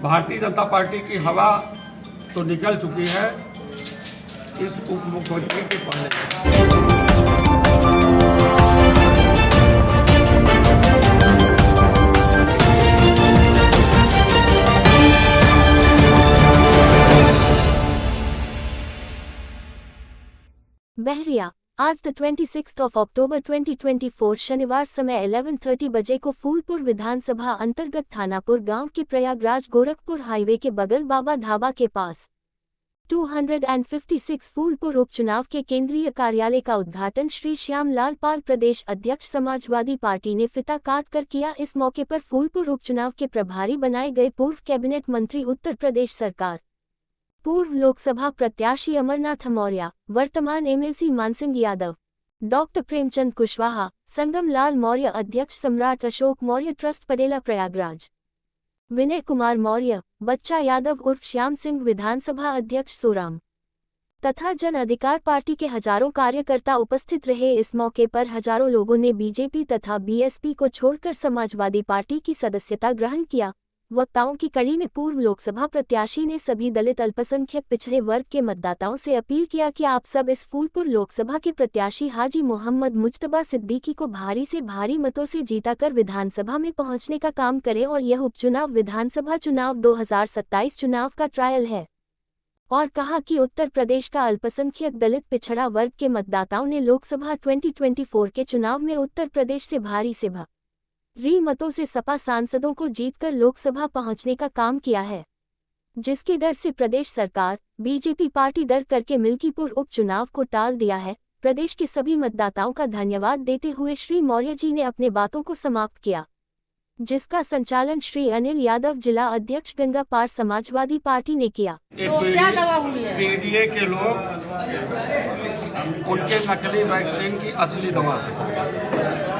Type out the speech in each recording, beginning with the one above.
Bharatiya Janata party की हवा तो निकल चुकी है इस उप मुख्यमंत्री के पहले। बहरिया आज द 26 अक्टूबर 2024 शनिवार समय 11:30 बजे को फूलपुर विधानसभा अंतर्गत थानापुर गांव के प्रयागराज गोरखपुर हाईवे के बगल बाबा ढाबा के पास 256 फूलपुर उपचुनाव के केंद्रीय कार्यालय का उद्घाटन श्री श्याम लाल पाल प्रदेश अध्यक्ष समाजवादी पार्टी ने फीता काट कर किया। इस मौके पर फूलपुर उपचुनाव के प्रभारी बनाए गए पूर्व कैबिनेट मंत्री उत्तर प्रदेश सरकार, पूर्व लोकसभा प्रत्याशी अमरनाथ मौर्य, वर्तमान एमएलसी मानसिंह यादव, डॉक्टर प्रेमचंद कुशवाहा, संगम लाल मौर्य, अध्यक्ष सम्राट अशोक मौर्य ट्रस्ट पडेला प्रयागराज, विनय कुमार मौर्य, बच्चा यादव उर्फ श्याम सिंह, विधानसभा अध्यक्ष सोराम तथा जन अधिकार पार्टी के हजारों कार्यकर्ता उपस्थित रहे। इस मौके पर हजारों लोगों ने बीजेपी तथा बीएसपी को छोड़कर समाजवादी पार्टी की सदस्यता ग्रहण किया। वक्ताओं की कड़ी में पूर्व लोकसभा प्रत्याशी ने सभी दलित अल्पसंख्यक पिछड़े वर्ग के मतदाताओं से अपील किया कि आप सब इस फूलपुर लोकसभा के प्रत्याशी हाजी मोहम्मद मुज्तबा सिद्दीकी को भारी से भारी मतों से जीताकर विधानसभा में पहुंचने का काम करें और यह उपचुनाव विधानसभा चुनाव 2027 चुनाव का ट्रायल है। और कहा कि उत्तर प्रदेश का अल्पसंख्यक दलित पिछड़ा वर्ग के मतदाताओं ने लोकसभा 2024 के चुनाव में उत्तर प्रदेश से भारी से भारी मतों से सपा सांसदों को जीतकर लोकसभा पहुंचने का काम किया है, जिसके डर से प्रदेश सरकार बीजेपी पार्टी डर करके मिल्कीपुर उपचुनाव को टाल दिया है। प्रदेश के सभी मतदाताओं का धन्यवाद देते हुए श्री मौर्य जी ने अपने बातों को समाप्त किया, जिसका संचालन श्री अनिल यादव जिला अध्यक्ष गंगा पार समाजवादी पार्टी ने किया। क्या दवा हुई है? पीडीए के लोग उनके नकली वैक्सीन की असली दवा है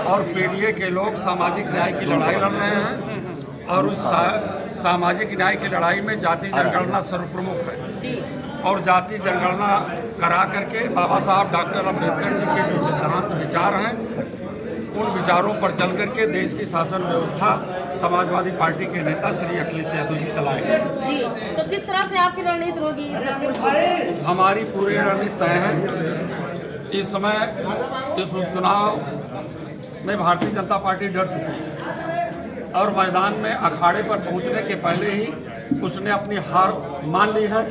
और पीडीए के लोग सामाजिक न्याय की लड़ाई लड़ रहे हैं और उस सामाजिक न्याय की लड़ाई में जाति जनगणना सर्वप्रमुख है और जाति जनगणना करा करके बाबा साहब डॉक्टर अम्बेडकर जी के जो सिद्धांत विचार हैं उन विचारों पर चल करके देश की शासन व्यवस्था समाजवादी पार्टी के नेता श्री अखिलेश यादव जी चलाएंगे। जी, तो किस तरह से आपकी रणनीति होगी? हमारी पूरी रणनीति तय है। इस समय इस उपचुनाव में भारतीय जनता पार्टी डर चुकी है और मैदान में अखाड़े पर पहुंचने के पहले ही उसने अपनी हार मान ली है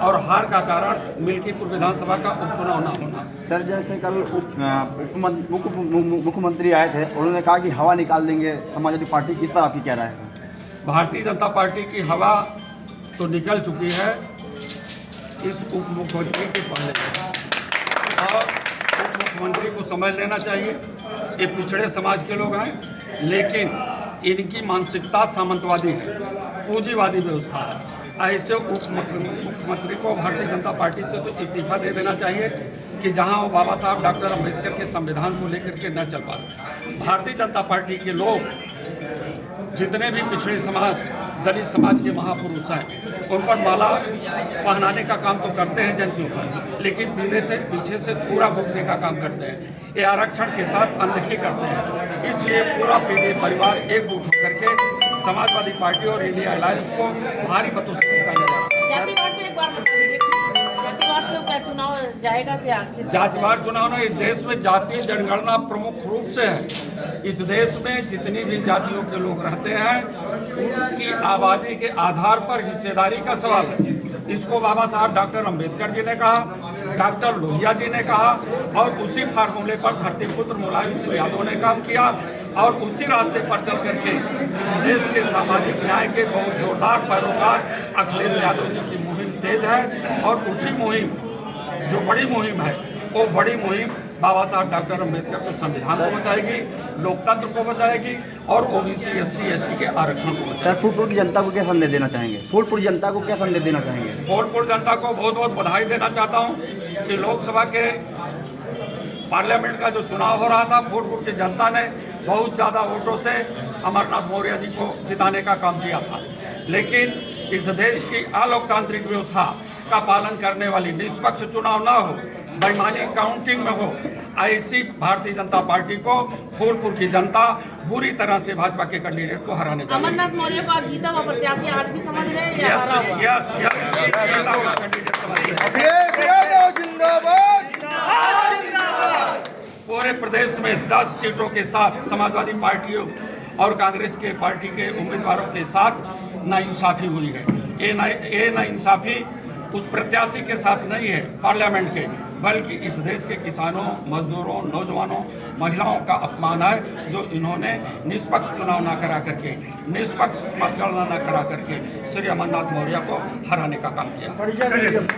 और हार का कारण मिल्कीपुर विधानसभा का उपचुनाव न होना। सर, जैसे कल मुख्यमंत्री आए थे, उन्होंने कहा कि हवा निकाल देंगे समाजवादी पार्टी, इस पर आपकी क्या राय है? भारतीय जनता पार्टी की हवा तो निकल चुकी है इस उप मुख्यमंत्री के पहले और उप मुख्यमंत्री को समझ लेना चाहिए। ये पिछड़े समाज के लोग हैं लेकिन इनकी मानसिकता सामंतवादी है, पूंजीवादी व्यवस्था है। ऐसे उप मुख्यमंत्री को भारतीय जनता पार्टी से तो इस्तीफा दे देना चाहिए कि जहां वो बाबा साहब डॉक्टर अम्बेडकर के संविधान को लेकर के न चल पाए। भारतीय जनता पार्टी के लोग जितने भी पिछड़े समाज दलित समाज के महापुरुष हैं उन पर माला पहनाने का काम तो करते हैं जन के ऊपर, लेकिन धीरे से पीछे से छुरा भोगने का काम करते हैं। ये आरक्षण के साथ अनदेखी करते हैं। इसलिए पूरा पीडीए परिवार एकजुट होकर के समाजवादी पार्टी और इंडिया अलायंस को भारी मतों से जिताने जा रहा है। जातिवाद पे एक बार बता दीजिए, जातिवाद पे क्या चुनाव जाएगा क्या? जातिवाद चुनाव ना, इस देश में जातीय जनगणना प्रमुख रूप से है। इस देश में जितनी भी जातियों के लोग रहते हैं उनकी आबादी के आधार पर हिस्सेदारी का सवाल है। इसको बाबा साहब डॉक्टर अम्बेडकर जी ने कहा, डॉक्टर लोहिया जी ने कहा और उसी फार्मूले पर धरतीपुत्र मुलायम सिंह यादव ने काम किया और उसी रास्ते पर चल करके इस देश के सामाजिक न्याय के बहुत जोरदार पैरोकार अखिलेश यादव जी की मुहिम तेज है और उसी मुहिम जो बड़ी मुहिम है वो बड़ी मुहिम बाबा साहब डॉक्टर अम्बेडकर के संविधान को बचाएगी, लोकतंत्र को बचाएगी और ओबीसी SC/ST के आरक्षण को बचाएगी। सर, फूलपुर की जनता को क्या संदेश देना चाहेंगे? फूलपुर जनता को क्या संदेश देना चाहेंगे? फूलपुर जनता को बहुत बहुत बधाई देना चाहता हूँ कि लोकसभा के पार्लियामेंट का जो चुनाव हो रहा था फूलपुर की जनता ने बहुत ज़्यादा वोटों से अमरनाथ मौर्य जी को जिताने का काम किया था, लेकिन इस देश की अलोकतांत्रिक व्यवस्था का पालन करने वाली निष्पक्ष चुनाव न हो, बेईमानी काउंटिंग में हो, ऐसी भारतीय जनता पार्टी को फूलपुर की जनता बुरी तरह से भाजपा के कैंडिडेट को हराने जा रही है। अमरनाथ मौर्य को आप जीता हुआ प्रत्याशी आज भी समझ रहे हैं या यस हारा हुआ? यस यस जीता हुआ कैंडिडेट समझ रहे हैं। पूरे प्रदेश में 10 सीटों के साथ समाजवादी पार्टियों और कांग्रेस के पार्टी के उम्मीदवारों के साथ नाइंसाफी हुई है। ये नाइंसाफी उस प्रत्याशी के साथ नहीं है पार्लियामेंट के, बल्कि इस देश के किसानों, मजदूरों, नौजवानों, महिलाओं का अपमान है, जो इन्होंने निष्पक्ष चुनाव न करा करके, निष्पक्ष मतगणना न करा करके श्री अमरनाथ मौर्य को हराने का काम किया।